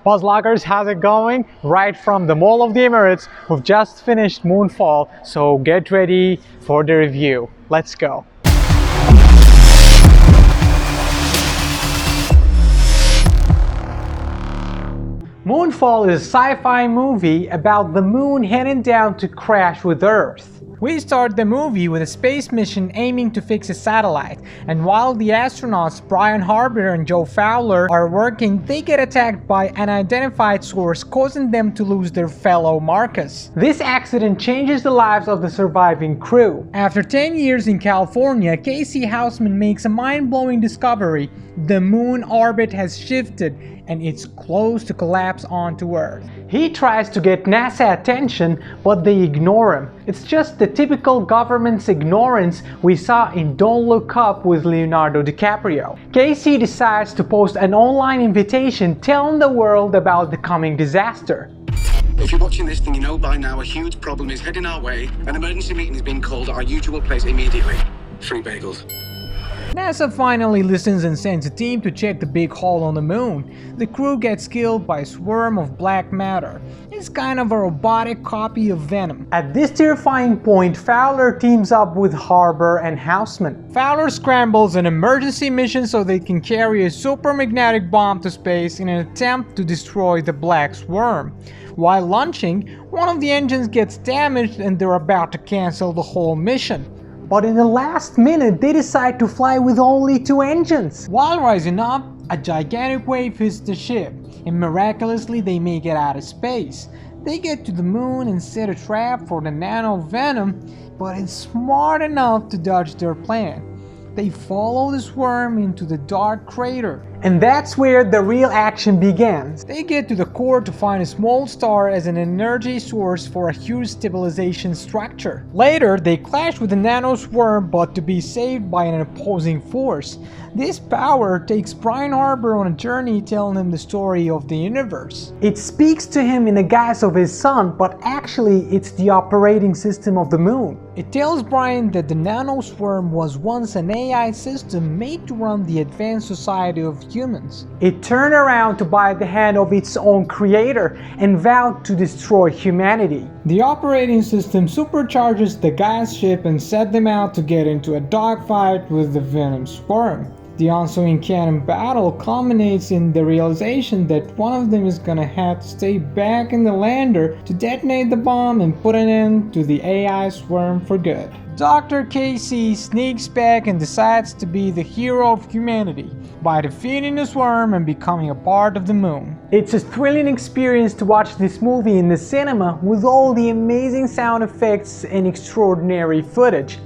Buzzloggers, how's it going? Right from the Mall of the Emirates, we've just finished Moonfall, so get ready for the review. Let's go. Moonfall is a sci-fi movie about the moon heading down to crash with Earth. We start the movie with a space mission aiming to fix a satellite, and while the astronauts Brian Harbour and Joe Fowler are working, they get attacked by an unidentified source, causing them to lose their fellow Marcus. This accident changes the lives of the surviving crew. After 10 years in California, Casey Houseman makes a mind-blowing discovery. The moon orbit has shifted and it's close to collapse onto Earth. He tries to get NASA attention, but they ignore him. It's just the typical government's ignorance we saw in Don't Look Up with Leonardo DiCaprio. Casey decides to post an online invitation telling the world about the coming disaster. If you're watching this, then you know by now a huge problem is heading our way. An emergency meeting is being called at our usual place immediately. Free bagels. NASA finally listens and sends a team to check the big hole on the moon. The crew gets killed by a swarm of black matter. It's kind of a robotic copy of Venom. At this terrifying point, Fowler teams up with Harbour and Houseman. Fowler scrambles an emergency mission so they can carry a supermagnetic bomb to space in an attempt to destroy the black swarm. While launching, one of the engines gets damaged and they're about to cancel the whole mission. But in the last minute, they decide to fly with only 2 engines. While rising up, a gigantic wave hits the ship, and miraculously they make it out of space. They get to the moon and set a trap for the nano venom, but it's smart enough to dodge their plan. They follow the swarm into the dark crater. And that's where the real action begins. They get to the core to find a small star as an energy source for a huge stabilization structure. Later, they clash with the nano swarm, but to be saved by an opposing force. This power takes Brian Harbour on a journey telling him the story of the universe. It speaks to him in the guise of his son, but actually it's the operating system of the moon. It tells Brian that the nano swarm was once an AI system made to run the advanced society of humans. It turned around to bite the hand of its own creator and vowed to destroy humanity. The operating system supercharges the gas ship and set them out to get into a dogfight with the Venom swarm. The ensuing cannon battle culminates in the realization that one of them is gonna have to stay back in the lander to detonate the bomb and put an end to the AI swarm for good. Dr. Casey sneaks back and decides to be the hero of humanity by defeating the swarm and becoming a part of the moon. It's a thrilling experience to watch this movie in the cinema with all the amazing sound effects and extraordinary footage.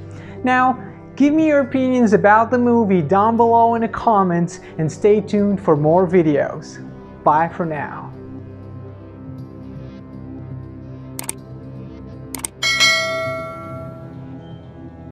Now, give me your opinions about the movie down below in the comments and stay tuned for more videos. Bye for now.